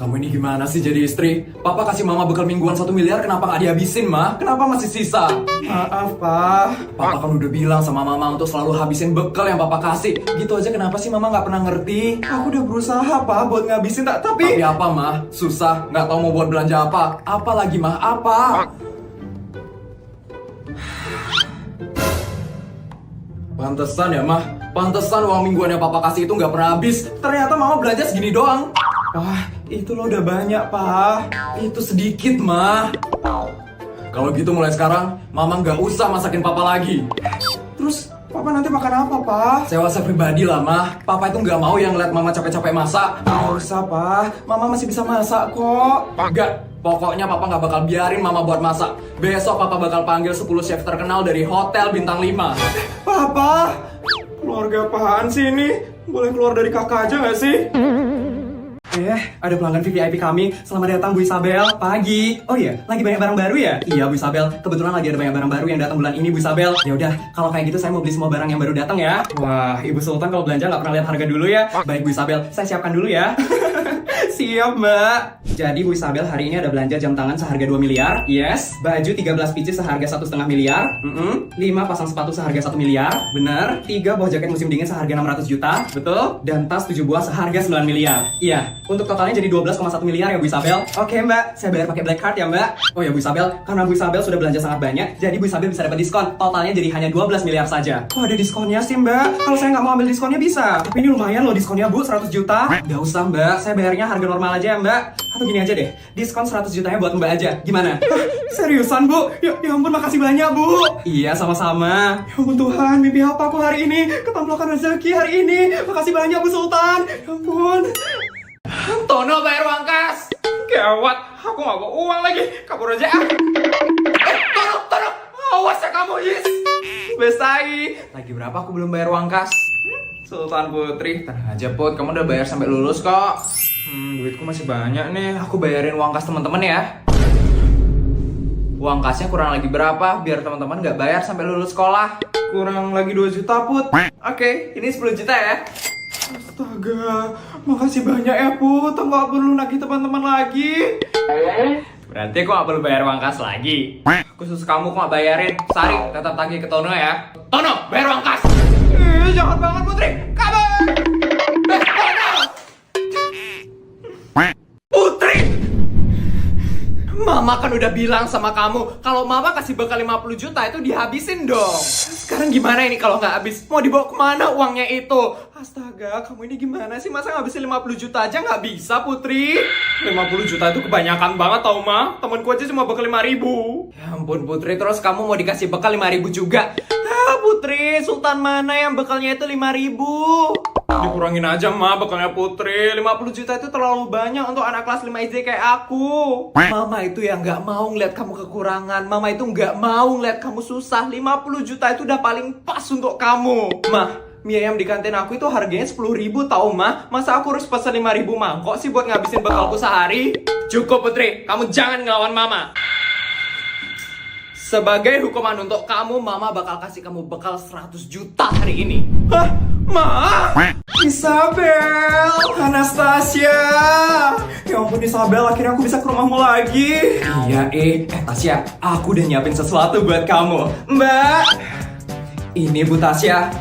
Kamu ini gimana sih jadi istri? Papa kasih mama bekal mingguan 1 miliar, kenapa nggak dihabisin, Ma? Kenapa masih sisa? Maaf, Pak. Papa kan udah bilang sama mama untuk selalu habisin bekal yang papa kasih. Gitu aja kenapa sih mama nggak pernah ngerti? Aku udah berusaha, Pak, buat ngabisin Tapi apa, Ma? Susah, nggak tahu mau buat belanja apa. Apa lagi, Ma? Apa? Pantesan ya, Ma. Pantesan uang mingguan yang papa kasih itu nggak pernah habis. Ternyata mama belanja segini doang. Wah, itu lo udah banyak, Pak. Itu sedikit, Ma. Kalau gitu mulai sekarang, mama nggak usah masakin papa lagi. Terus, Papa nanti makan apa, Pak? Sewa pribadi lah, Ma. Papa itu nggak mau yang ngeliat mama capek-capek masak. Nggak usah, Pak. Mama masih bisa masak kok. Enggak, pokoknya papa nggak bakal biarin mama buat masak. Besok papa bakal panggil 10 chef terkenal dari hotel bintang 5. Papa, keluarga apaan sih ini? Boleh keluar dari kakak aja nggak sih? Ada pelanggan VVIP kami. Selamat datang Bu Isabel. Pagi. Oh iya, lagi banyak barang baru ya? Iya Bu Isabel. Kebetulan lagi ada banyak barang baru yang datang bulan ini Bu Isabel. Ya udah, kalau kayak gitu saya mau beli semua barang yang baru datang ya. Wah, Ibu Sultan kalau belanja nggak pernah lihat harga dulu ya. Baik Bu Isabel, saya siapkan dulu ya. Siap, Mbak. Jadi Bu Isabel hari ini ada belanja jam tangan seharga 2 miliar. Yes. Baju 13 pieces seharga 1,5 miliar. 5 pasang sepatu seharga 1 miliar. Bener. 3 buah jaket musim dingin seharga 600 juta. Betul. Dan tas 7 buah seharga 9 miliar. Iya. Untuk totalnya jadi 12,1 miliar ya Bu Isabel. Oke, Mbak. Saya bayar pakai black card ya, Mbak. Oh ya Bu Isabel, karena Bu Isabel sudah belanja sangat banyak, jadi Bu Isabel bisa dapat diskon. Totalnya jadi hanya 12 miliar saja. Oh, ada diskonnya sih, Mbak. Kalau saya nggak mau ambil diskonnya bisa. Tapi ini lumayan loh diskonnya, Bu. 100 juta. Nggak usah, Mbak. Saya bayarnya harga normal aja ya, Mbak. Atau gini aja deh, diskon 100 jutanya buat Mbak aja. Gimana? Seriusan, Bu? Ya ampun, makasih banyak, Bu. Iya, sama-sama. Ya ampun Tuhan, mimpi apa aku hari ini? Ketomplokan rezeki hari ini. Makasih banyak, Bu Sultan. Ya ampun. Tono bayar uang kas. Gawat, aku nggak bawa uang lagi. Kabur aja. Tono. Awas ya kamu, Yis. Besai. Lagi berapa aku belum bayar uang kas? Sultan Putri. Tenang aja, Put. Kamu udah bayar sampai lulus kok. Duitku masih banyak nih. Aku bayarin uang kas teman-teman ya. Uang kasnya kurang lagi berapa? Biar teman-teman nggak bayar sampai lulus sekolah. Kurang lagi 2 juta, Put. Oke, ini 10 juta ya. Astaga, makasih banyak ya, Put. Aku nggak perlu nagih teman-teman lagi. Berarti aku nggak perlu bayar uang kas lagi. Khusus kamu aku nggak bayarin. Sari, tetap tagih ke Tono ya. Tono, bayar uang kas. Jangan banget, Putri. Kabar. Tono! Putri! Mama kan udah bilang sama kamu, kalau mama kasih bekal 50 juta itu dihabisin dong. Sekarang gimana ini kalau nggak habis? Mau dibawa kemana uangnya itu? Astaga, kamu ini gimana sih? Masa ngabisin 50 juta aja nggak bisa, Putri? 50 juta itu kebanyakan banget tau, Ma. Temenku aja cuma bekal 5.000. Ya ampun Putri, terus kamu mau dikasih bekal 5.000 juga? Putri, Sultan mana yang bekalnya itu 5.000? Dikurangin aja, Ma, bekalnya Putri. 50 juta itu terlalu banyak untuk anak kelas 5 SD kayak aku. Mama itu yang nggak mau ngeliat kamu kekurangan. Mama itu nggak mau ngeliat kamu susah. 50 juta itu udah paling pas untuk kamu. Ma, mie ayam di kantin aku itu harganya 10.000 tau, Ma. Masa aku harus pesan 5.000 mangkok sih buat ngabisin bekalku sehari? Cukup Putri, kamu jangan ngelawan Mama. Sebagai hukuman untuk kamu, Mama bakal kasih kamu bekal 100 juta hari ini. Hah? Ma? Isabel, Anastasia. Ya ampun Isabel, akhirnya aku bisa ke rumahmu lagi. Iya Tasya, aku udah nyiapin sesuatu buat kamu. Mbak, ini Bu Tasya.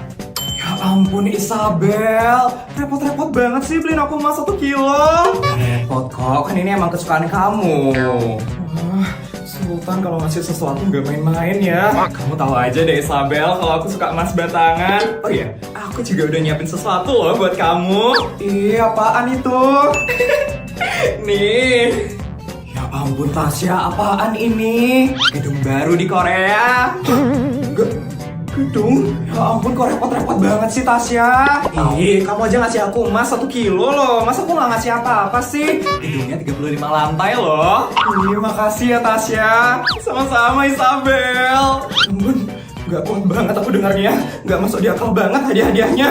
ya ampun Isabel, repot-repot banget sih beliin aku emas 1 kilo. Repot kok, kan ini emang kesukaan kamu. Sultan kalau ngasih sesuatu nggak main-main ya. Kamu tahu aja deh Isabel, kalau aku suka emas batangan. Oh iya, aku juga udah nyiapin sesuatu loh buat kamu. Iya, apaan itu? Nih. Ya ampun Tasya, apaan ini? Gedung baru di Korea. Gedung? Ya ampun, kok repot-repot banget sih Tasya. Kamu aja ngasih aku emas 1 kilo loh. Masa aku nggak ngasih apa-apa sih? Gedungnya 35 lantai loh. Makasih ya Tasya. Sama-sama Isabel. Ampun, nggak kuat banget aku dengarnya. Nggak masuk di akal banget hadiah-hadiahnya.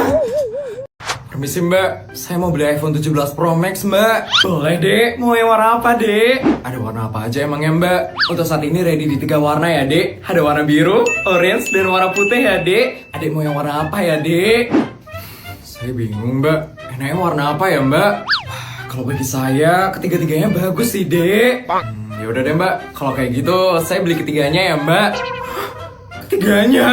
Permisi Mbak, saya mau beli iPhone 17 Pro Max Mbak. Boleh Dek, mau yang warna apa Dek? Ada warna apa aja emangnya Mbak? Untuk saat ini ready di 3 warna ya Dek. Ada warna biru, orange, dan warna putih ya Dek. Adek mau yang warna apa ya Dek? Saya bingung Mbak, enaknya warna apa ya Mbak? Kalau bagi saya, ketiga-tiganya bagus sih, Dek. Ya udah deh, Mbak. Kalau kayak gitu, saya beli ketiganya ya, Mbak. Ketiganya?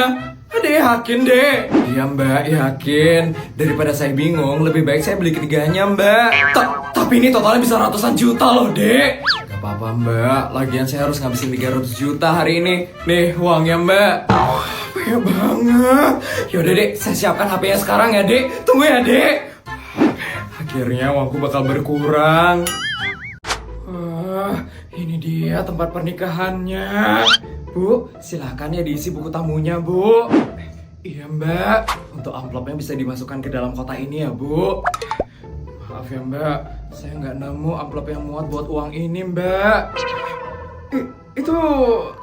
Adek yakin, Dek? Iya, Mbak, yakin. Daripada saya bingung, lebih baik saya beli ketiganya, Mbak. Tapi ini totalnya bisa ratusan juta loh, Dek. Gak apa-apa, Mbak. Lagian saya harus ngabisin 300 juta hari ini. Nih, uangnya, Mbak. Banyak banget. Yaudah, Dek. Saya siapkan HP-nya sekarang ya, Dek. Tunggu ya, Dek. Akhirnya uangku bakal berkurang. Ini dia tempat pernikahannya. Bu, silakan ya diisi buku tamunya, Bu. Iya, Mbak. Untuk amplopnya bisa dimasukkan ke dalam kotak ini ya, Bu. Maaf ya, Mbak. Saya nggak nemu amplop yang muat buat uang ini, Mbak. Itu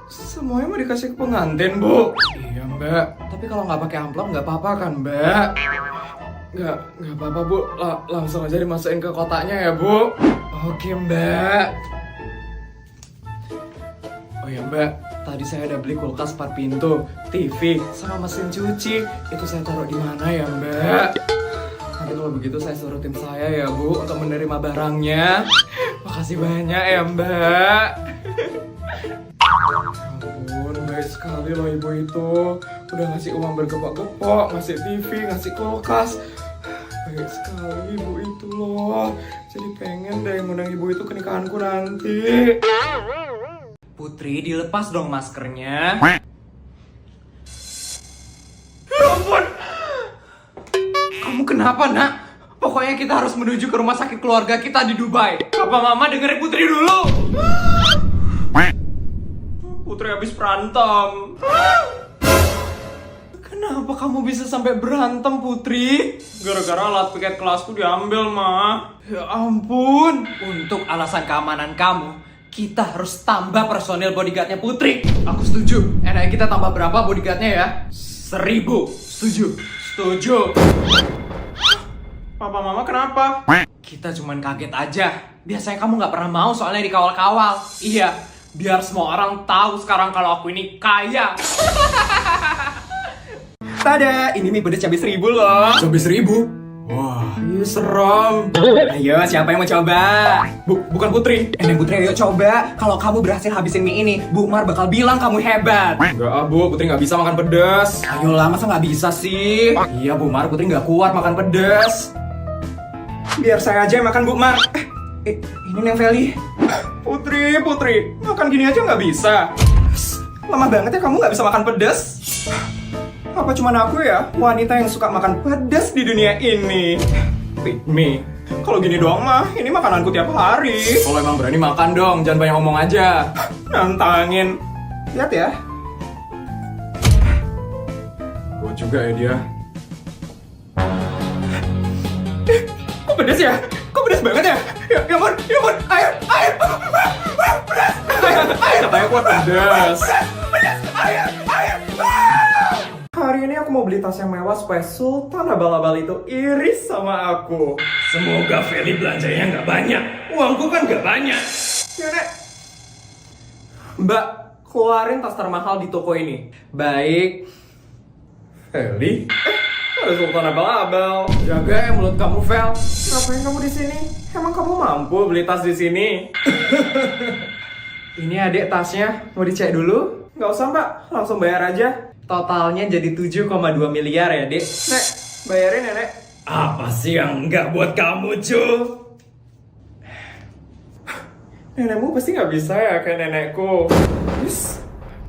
semuanya mau dikasih ke pengantin, Bu. Iya, Mbak. Tapi kalau nggak pakai amplop nggak apa-apa kan, Mbak? Nggak apa-apa, Bu. Langsung aja dimasukin ke kotaknya ya, Bu. Oke, Mbak. Oh ya, Mbak, tadi saya ada beli kulkas 4 pintu, TV, sama mesin cuci. Itu saya taruh di mana ya, Mbak? Nanti kalau begitu saya suruh tim saya ya, Bu, untuk menerima barangnya. Makasih banyak ya, Mbak. Ya ampun, baik sekali loh ibu itu. Udah ngasih uang bergepok-gepok, ngasih TV, ngasih kulkas. Baik sekali ibu itu loh. Jadi pengen deh ngundang ibu itu ke nikahanku nanti. Putri, dilepas dong maskernya. Ya ampun! Kamu kenapa, Nak? Pokoknya kita harus menuju ke rumah sakit keluarga kita di Dubai. Papa Mama dengerin Putri dulu. Putri habis berantem. Kenapa kamu bisa sampai berantem, Putri? Gara-gara alat piket kelasku diambil, Ma. Ya ampun. Untuk alasan keamanan kamu, kita harus tambah personil bodyguardnya Putri. Aku setuju. Enaknya kita tambah berapa bodyguardnya ya? 1000. Setuju. Setuju. Papa Mama kenapa? Kita cuman kaget aja. Biasanya kamu gak pernah mau soalnya dikawal-kawal. Iya, biar semua orang tahu sekarang kalau aku ini kaya. Tada, ini mie pedas cabai 1000 loh. Cabai 1000? Wah, ini serem. Ayo, siapa yang mau coba? Bukan Putri. Putri, ayo coba. Kalau kamu berhasil habisin mie ini, Bu Mar bakal bilang kamu hebat. Enggak, Bu. Putri nggak bisa makan pedas. Ayolah, masa nggak bisa sih? Iya, Bu Mar. Putri nggak kuat makan pedas. Biar saya aja yang makan, Bu Mar. Ini Neng Feli. Putri. Makan gini aja nggak bisa. Lama banget ya kamu nggak bisa makan pedas. Apa cuma aku ya, wanita yang suka makan pedas di dunia ini? Pick me. Kalau gini doang mah, ini makananku tiap hari. Kalau emang berani makan dong, jangan banyak ngomong aja. Nantangin. Lihat ya. Buat juga ya dia. Kok pedas ya? Kok pedas banget ya? Ya ampun, air. Pedas. Air. Katanya kuat pedas. Air. Hari ini aku mau beli tas yang mewah supaya Sultan Abal-Abal itu iri sama aku. Semoga Feli belanjanya nggak banyak. Uangku kan nggak banyak. Ya, Nek. Mbak, keluarin tas termahal di toko ini. Baik. Feli? Ada Sultan Abal-Abal. Jaga ya mulut kamu, Fel. Ngapain kamu di sini? Emang kamu mampu beli tas di sini? Ini adik tasnya. Mau dicek dulu? Nggak usah, Mbak. Langsung bayar aja. Totalnya jadi 7,2 miliar ya, Dek. Nek, bayarin ya, Nek. Apa sih yang enggak buat kamu, Cu? Nenekmu pasti nggak bisa ya kayak nenekku.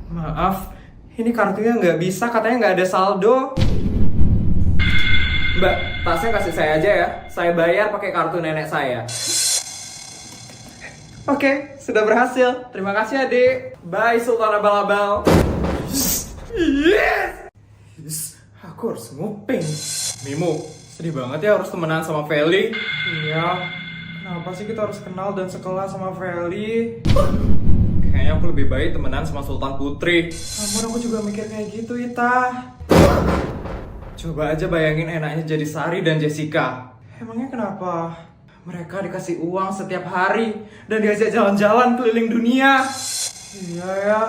Maaf, ini kartunya nggak bisa, katanya nggak ada saldo. Mbak, tasnya kasih saya aja ya. Saya bayar pakai kartu nenek saya. Oke, sudah berhasil. Terima kasih, Adik. Bye, Sultan Abal-Abal. Yes! Aku harus nguping. Mimo, sedih banget ya harus temenan sama Feli. Iya, kenapa sih kita harus kenal dan sekelas sama Feli? Kayaknya aku lebih baik temenan sama Sultan Putri. Namun aku juga mikir kayak gitu, Ita. Coba aja bayangin enaknya jadi Sari dan Jessica. Emangnya kenapa? Mereka dikasih uang setiap hari dan diajak jalan-jalan keliling dunia. Iya ya.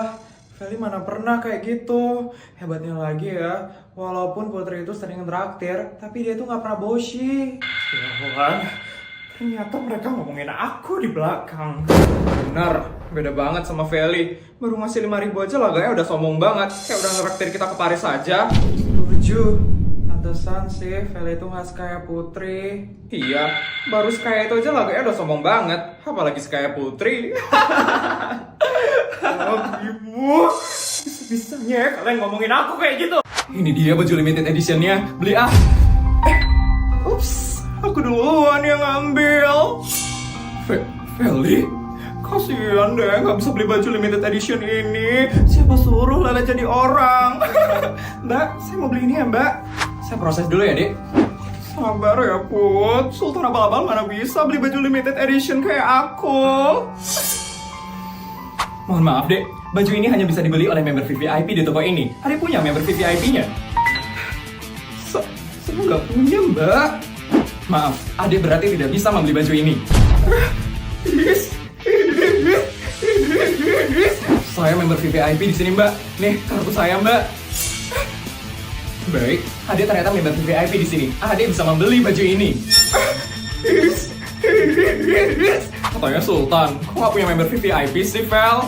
Feli mana pernah kayak gitu. Hebatnya lagi ya, walaupun Putri itu sering traktir, tapi dia tuh gak pernah boshi. Ya kan, Ternyata mereka ngomongin aku di belakang. Bener, beda banget sama Feli. Baru ngasih 5.000 aja laganya udah sombong banget. Kayak udah ngeraktir kita ke Paris aja. Setuju. Pantesan sih Feli itu gak sekaya Putri. Iya, baru sekaya itu aja laganya udah sombong banget. Apalagi sekaya Putri. Oh, ibu. Bisa-bisanya ya kalian ngomongin aku kayak gitu. Ini dia baju limited editionnya. Beli ah. Ups, aku duluan yang ngambil. Feli, kasihan deh nggak bisa beli baju limited edition ini. Siapa suruh Lala jadi orang? Mbak, saya mau beli ini ya Mbak. Saya proses dulu ya, Dek. Sabar ya Put, Sultan abal-abal mana bisa beli baju limited edition kayak aku. Mohon maaf, Dek. Baju ini hanya bisa dibeli oleh member VVIP di toko ini. Ada punya member VVIP-nya? Saya nggak punya Mbak. Maaf, Ade berarti tidak bisa membeli baju ini. Saya member VVIP di sini, Mbak. Nih, kartu saya, Mbak. Baik, Ade ternyata member VVIP di sini. Ade bisa membeli baju ini. Katanya Sultan, kok nggak punya member VVIP sih, Vel?